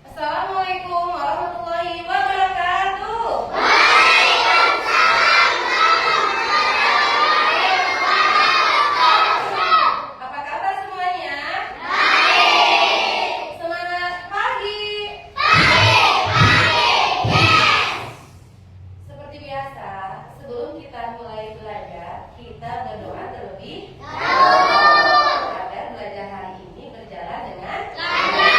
Assalamualaikum warahmatullahi wabarakatuh. Apa kabar semuanya? Semangat pagi. Seperti biasa, sebelum kita mulai belajar, kita berdoa terlebih dahulu agar belajar hari ini berjalan dengan lancar.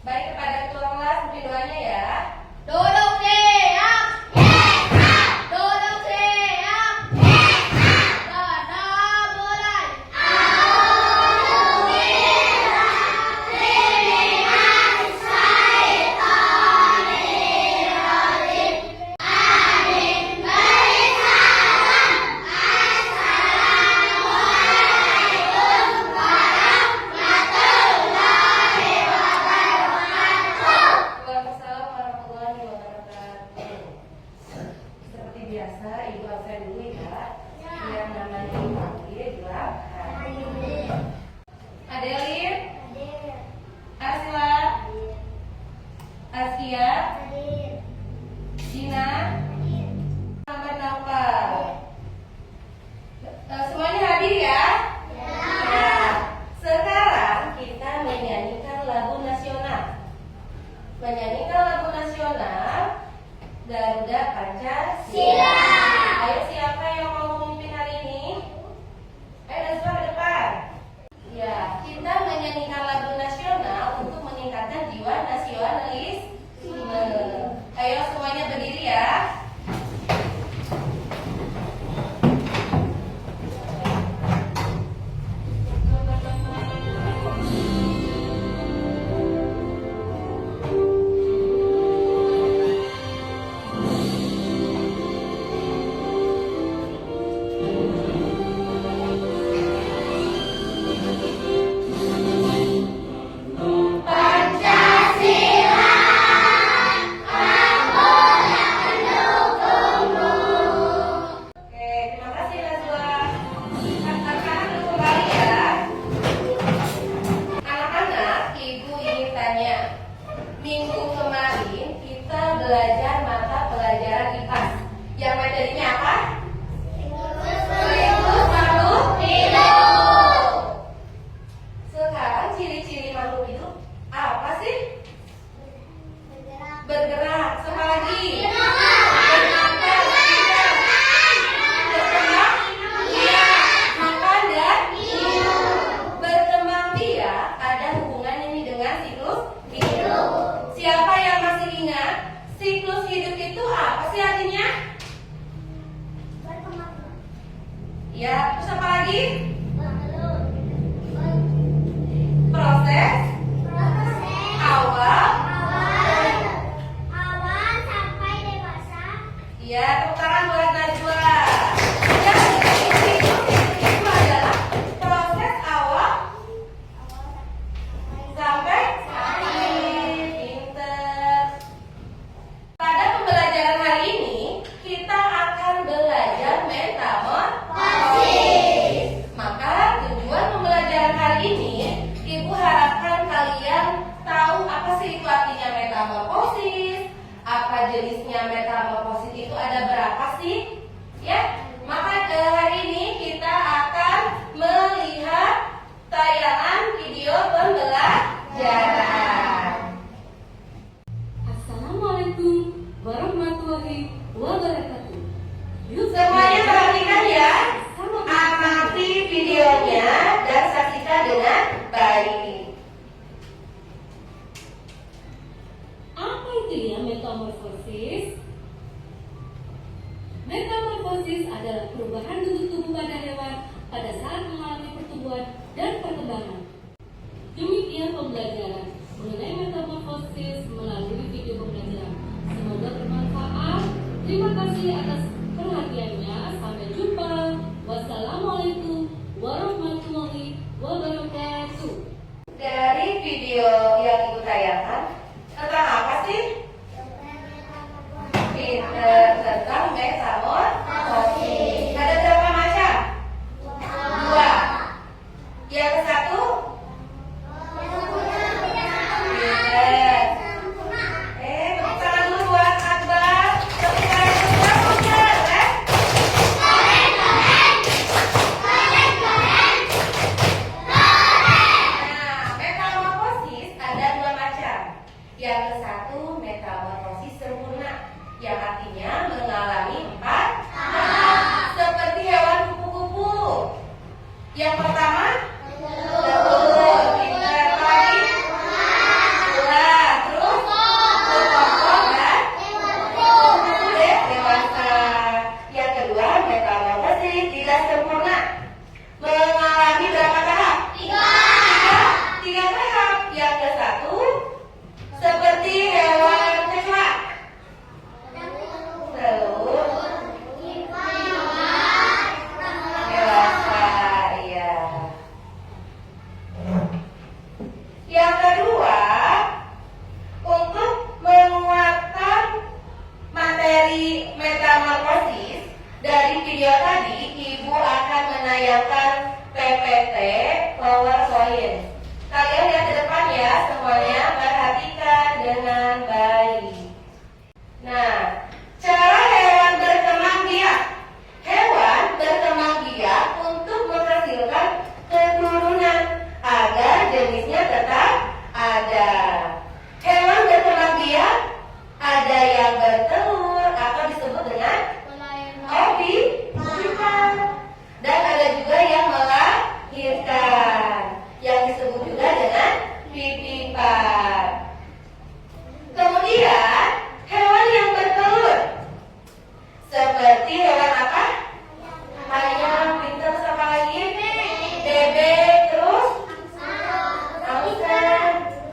Baik, kepada ketua kelas mungkin doanya ya. Duduk siap. Duduk siap. Dada mulai. Waalaikumsalam warahmatullahi wabarakatuh. Seperti biasa, Ibu absen dulu ya. Yang namanya dipanggil bilang Adelin, Asla, Asia, Dina, Muhammad Naufal. Semuanya hadir ya? Ya. Sekarang kita menyanyikan lagu nasional. Garuda Pancasila. Ayo, siapa yang mau memimpin hari ini? Ayo, Nazwa ke depan. Ya, kita menyanyikan lagu nasional untuk meningkatkan jiwa nasionalisme. Ayo semuanya berdiri ya. Oke, terima kasih Nazwa. Sekarang dulu kembali ya. Anak-anak, Ibu ingin tanya. Minggu kemarin kita belajar mata pelajaran IPA. Yang materinya apa? Siklus makhluk hidup. Sekarang ciri-ciri makhluk hidup apa sih? Bergerak. Sama lagi. Bernafas, tidak. Berkembang, iya. Makan dan minum. Berkembang biak ada hubungan ini dengan siklus hidup. Siapa yang masih ingat siklus hidup itu apa sih artinya? Ya, terus apa lagi? Proses awal. Ya, tepuk tangan buat Najwa. Jadi, siklus hidup itu adalah proses awal sampai akhir. Pinter. Pada pembelajaran hari ini, kita akan belajar metamorfosis. Maka tujuan pembelajaran hari ini, Ibu harapkan kalian tahu apa sih itu artinya metamorfosis, apa jenisnya metamorfosis itu ada berapa sih? Ya, maka hari ini kita akan melihat tayangan video pembelajaran. Assalamualaikum warahmatullahi wabarakatuh. Semuanya perhatikan ya, amati videonya dan saksikan dengan baik. Apa itu ya metamorfosis? Metamorfosis adalah perubahan bentuk tubuh pada hewan pada saat mengalami pertumbuhan dan perkembangan. Demikian pembelajaran mengenai metamorfosis melalui video pembelajaran. Semoga bermanfaat. Terima kasih atas perhatiannya. Sampai jumpa. Wassalamualaikum warahmatullahi wabarakatuh. Dari video yang Ibu tayangkan, tentang apa sih? Tentang metamorfosis. Ada berapa macam? Dua. Yang satu lain. Kalian lihat ke depan ya, semuanya perhatikan dengan baik. Nah, cara hewan berkembang biak. Hewan berkembang biak untuk menghasilkan keturunan agar jenisnya tetap ada. Hewan berkembang biak ada yang bertelur atau disebut dengan ovivipan, dan ada juga yang melahirkan yang disebut juga dengan vivipan. Kemudian hewan yang bertelur seperti hewan apa? Ayam, pintar, apa lagi? Bebek, terus angsa,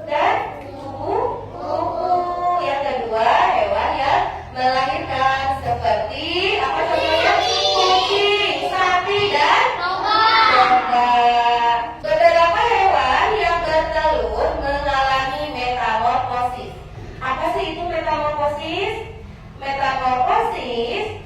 dan kupu-kupu. Yang kedua, hewan yang melahirkan seperti apa contohnya? Kucing, sapi, dan domba. Beberapa hewan yang bertelur mengalami metamorfosis. Apa sih itu metamorfosis? Metamorfosis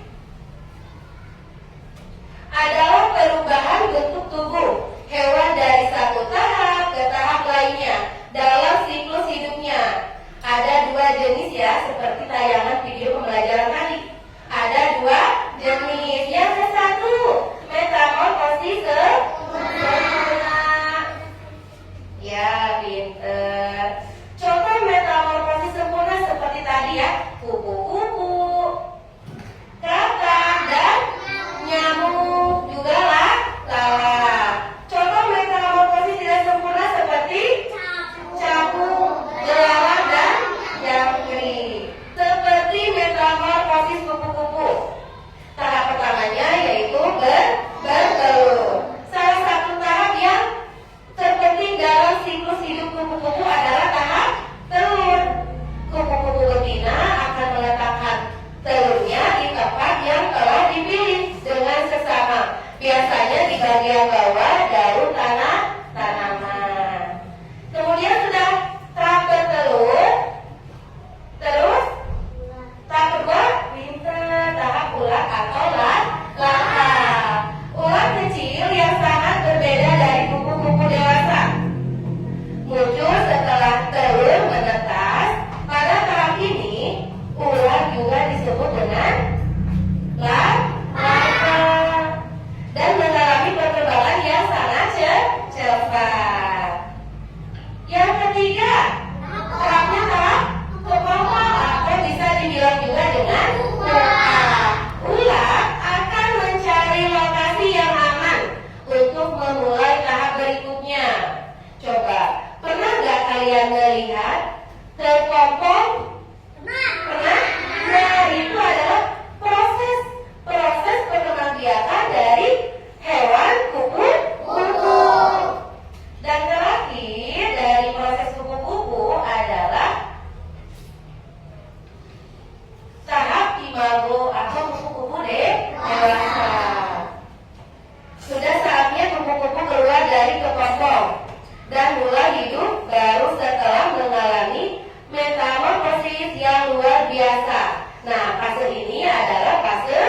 adalah perubahan bentuk tubuh hewan dari satu tahap ke tahap lainnya dalam siklus hidupnya. Ada dua jenis ya, seperti tayangan video pembelajaran tadi. Ada dua jenis. Yang ke satu, metamorfosis sempurna. Ya, pinter. Contoh metamorfosis sempurna seperti tadi ya, kupu-kupu, kakak, dan nyamuk, juga lalat. Contoh metamorfosis tidak sempurna seperti capung, belalang, dan jangkrik. Seperti metamorfosis kupu-kupu, tahap pertamanya yaitu bertelur. Salah satu tahap yang terpenting dalam siklus hidup kupu-kupu adalah tahap telur. Kupu-kupu betina akan meletakkan telurnya di tempat yang telah dipilih dengan seksama, biasanya di bagian bawah daun tanaman. Kemudian sudah tahap bertelur, terus tahap kedua, tahap ulat atau lata. Ulat kecil yang sangat berbeda dari kupu-kupu dewasa, muncul setelah telur menetas. Pada tahap ini, ulat juga disebut dengan lata dan mengalami perkembangan yang sangat cepat. Yang ketiga, tahapnya tahap kepala atau bisa dibilang juga dengan doa. Ulat akan mencari lokasi yang aman untuk memulai tahap berikutnya. Coba, pernah nggak kalian melihat terkompon? Pernah? Nah, itu adalah proses perkembangbiakan dari hewan kupu-kupu. Dan terakhir dari proses kupu-kupu adalah tahap imago atau kupu-kupu dewasa. Sudah saatnya kupu-kupu keluar dari kepompong dan mulai hidup baru setelah mengalami metamorfosis yang luar biasa. Nah, fase ini adalah fase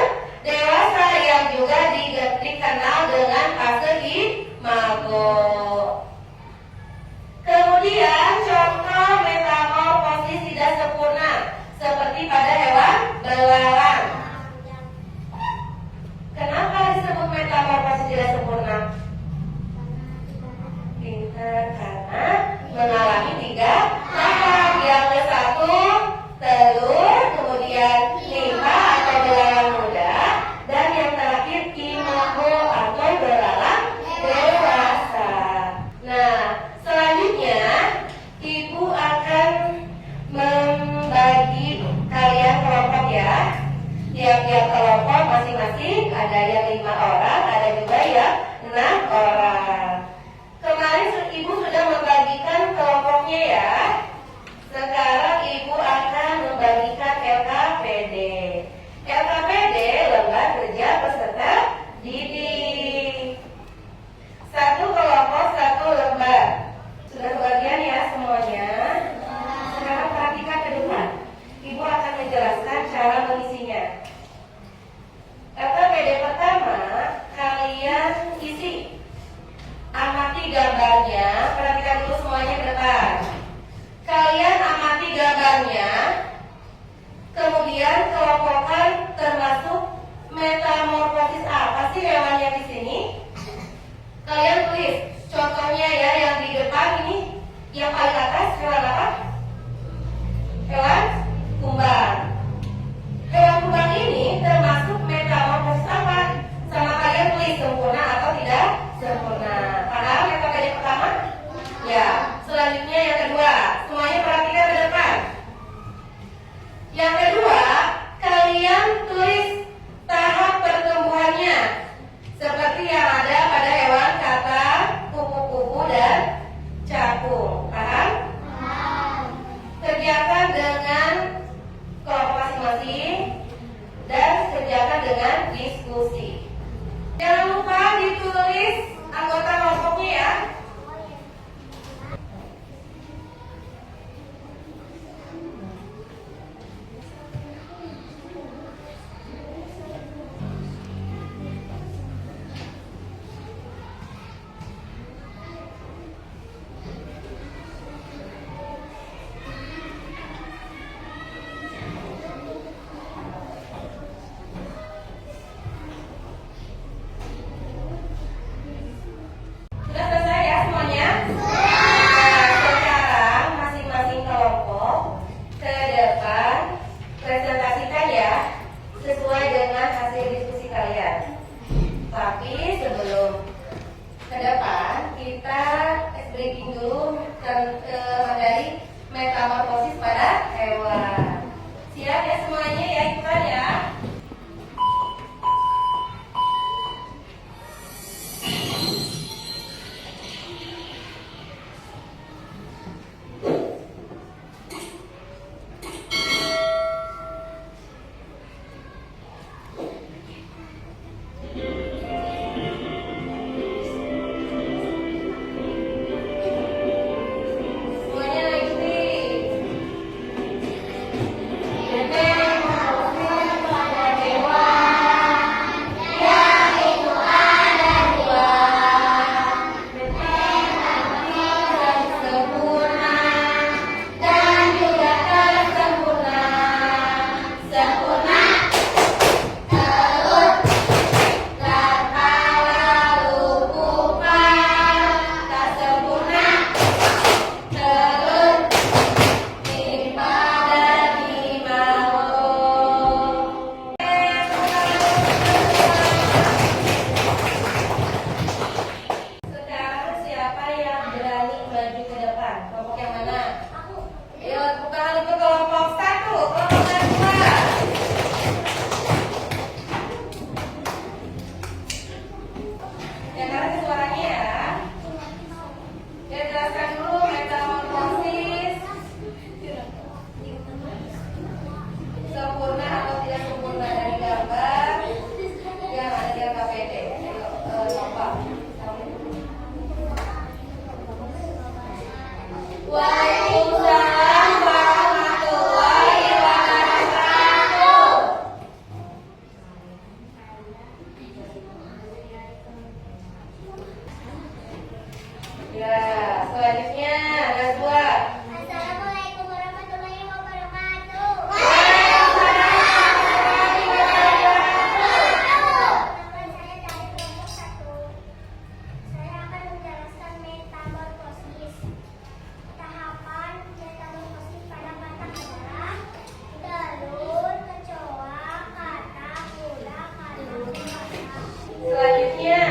dewasa yang juga dikenal dengan fase imago. Kemudian contoh metamorfosis tidak sempurna seperti pada hewan belalang. Kenapa disebut metamorfosis tidak sempurna? Pintar, karena mengalami 3 tahap. Yang ke satu, telur, kemudian nimpa atau belalang muda, dan yang terakhir imago atau belalang dewasa. Nah, selanjutnya ibu akan membagi kalian kelompok ya. Tiap-tiap kelompok masing-masing ada yang 5 orang, ada juga yang 6 orang. Kemarin ibu sudah membagikan kelompoknya ya. Sekarang ibu akan membagikan LKPD. LKPD, lembar kerja peserta didik. 1 kelompok 1 lembar. Sudah kebagian ya semuanya. Sekarang perhatikan ke depan. Ibu akan menjelaskan cara mengisinya. LKPD pertama, kalian isi. Amati gambarnya semuanya ke depan. Kalian amati gambarnya, kemudian kelompokkan termasuk metamorfosis apa sih hewannya di sini. Kalian tulis contohnya ya, yang di depan ini, yang paling atas hewan apa? Hewan kumbang. Hewan kumbang ini termasuk metamorfosis apa? Sama kalian tulis sempurna atau tidak sempurna. Paham metode yang pertama? Ya. Selanjutnya yang kedua, semuanya perhatikan ke depan. Yang kedua, kalian tulis tahap pertumbuhannya seperti yang ada pada hewan kata, kupu-kupu dan capung. Paham? Kerjakan dengan kelompok masing-masing dan kerjakan dengan diskusi. Jangan lupa ditulis anggota kelompoknya ya. Sudah selesai ya semuanya? Nah, sekarang masing-masing kelompok ke depan presentasikan ya sesuai dengan hasil diskusi kalian. Tapi sebelum ke depan kita breaking dulu materi metamorfosis pada hewan. Siap ya semuanya ya, ikutan ya. Semuanya ikuti. Sekarang siapa yang berani maju ke depan? Kelompok yang mana? Ayo tepuk tangan untuk kelompok 1, kelompok yang 2. Ya kasih suaranya ya. Ya jelaskan dulu metamorfosis. Sempurna atau tidak sempurna dari gambar yang ada di LKPD. Coba. Waalaikumsalam warahmatullahi wabarakatuh. Ya, selanjutnya ada dua. Assalamualaikum warahmatullahi wabarakatuh. Nama saya dari kelompok 1. Saya akan menjelaskan metamorfosis. Tahapan metamorfosis pada katak adalah telur, kecoa, katak, kuda, kandung, dewasa. Selanjutnya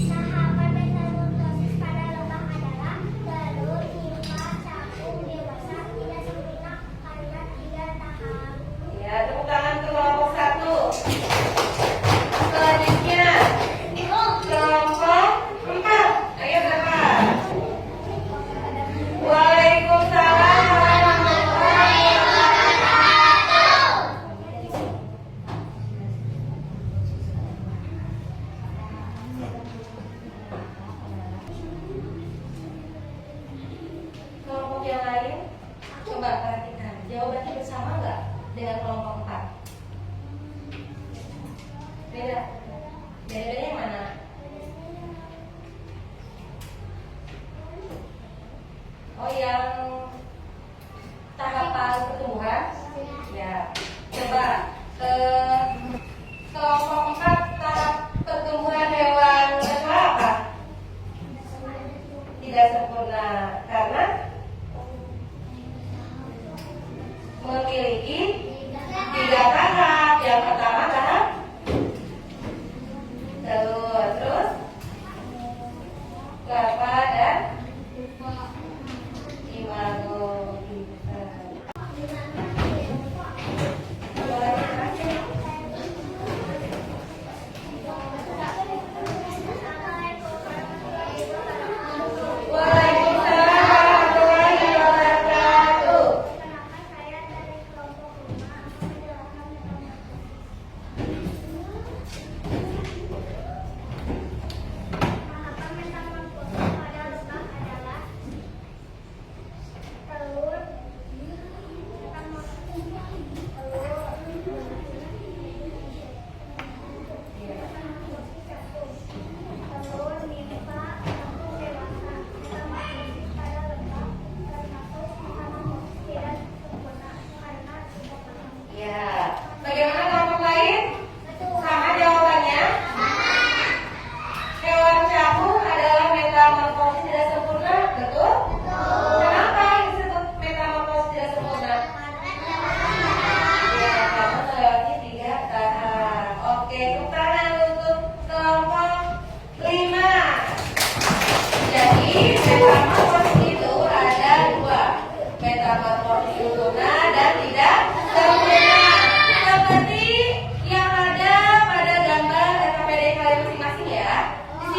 Tahapan metamorfosis pada lebah adalah telur, nimfa, capung, dewasa, tidak sempurna karena 3 tahap. ya, tepuk tangan ke kelompok 1. Selanjutnya kelompok 4. Ayo berapa? Waalaikumsalam warahmatullahi wabarakatuh. Kelompok yang lain, coba perhatikan jawabannya bersama nggak dengan kelompok 4? Beda. Beda-bedanya yang mana?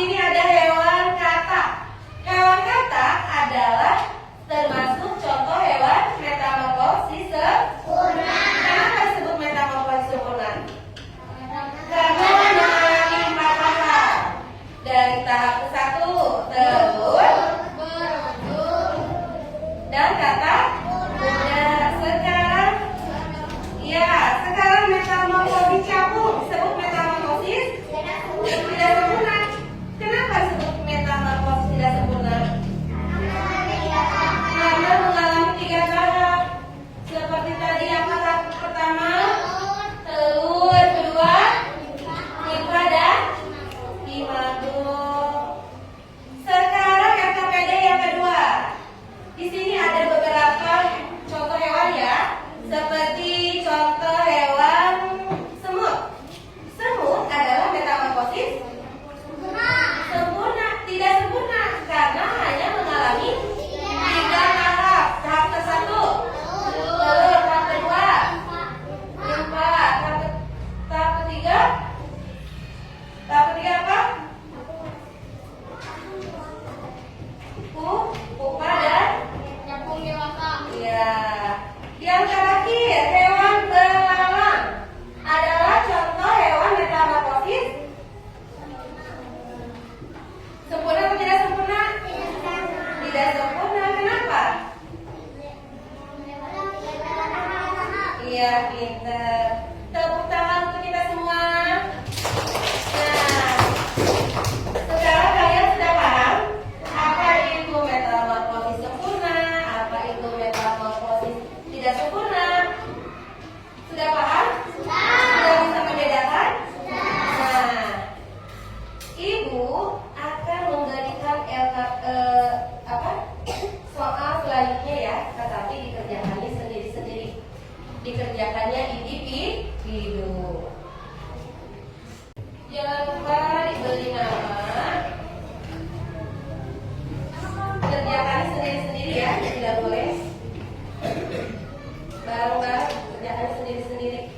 sini ada hewan katak. Hewan katak adalah termasuk contoh hewan metamorfosis sempurna. Kenapa disebut metamorfosis sempurna? Karena mengalami 4 tahap. Dari tahap ke-1 telur, dan katak udah sekarang metamorfosis capung disebut metamorfosis tidak sempurna. Kenapa disebut metamorfosis tidak sempurna? Karena mengalami 3 tahap. Seperti tadi yang tahap pertama telur, kedua pupa dan imago. Sekarang RKPD yang kedua. Di sini ada beberapa contoh hewan ya, seperti contoh hewan semut. Semut adalah metamorfosis sempurna, tidak sempurna karena hanya mengalami 3 tahap. Tahap ke-1 telur, tahap kedua pupa, tahap ketiga apa? Pupa dan Capung dewasa. ya. Yang terakhir, hewan belalang adalah contoh hewan metamorfosis sempurna atau tidak sempurna? Tidak sempurna. Kenapa? Iya, pinter. Tepuk tangan untuk kita semua. Nah, sekarang kalian sudah paham apa itu metamorfosis sempurna, apa itu metamorfosis tidak sempurna? Sudah paham? Sudah bisa membedakan? Nah, Ibu akan memberikan soal selanjutnya ya, tetapi dikerjakannya sendiri-sendiri. Dikerjakannya individu. Jangan lupa diberi nama. Kerjakan sendiri-sendiri ya, tidak boleh bareng-bareng, kerjakan sendiri-sendiri.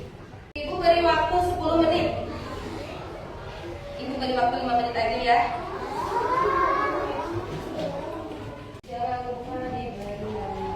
Ibu beri waktu 10 menit. Ibu beri waktu 5 menit lagi ya. Jangan lupa diberi nama.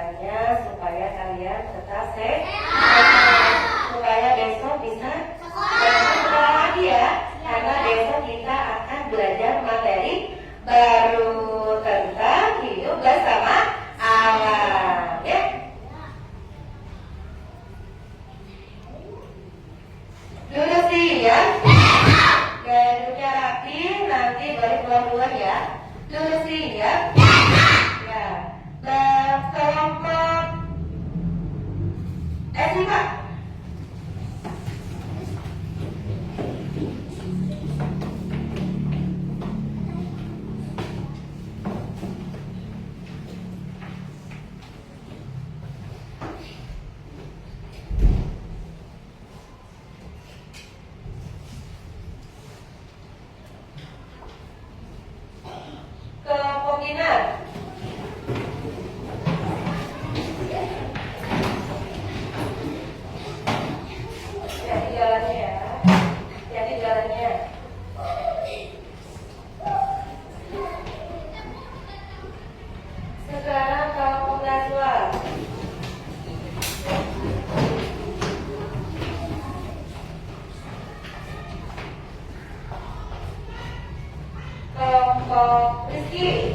pelajarannya supaya kalian tetap sehat, supaya besok bisa sekolah lagi ya, karena besok kita akan belajar materi baru tentang hidup bersama alam ya. Duduk siap, gaya duduknya rapi, nanti balik dua-dua ya. Duduk siap. Ya, kelompok S5. Kelompok Kinar. Jadi jalannya ya. Jadi jalannya. Sekarang kelompok Najwa. Kelompok Rizky.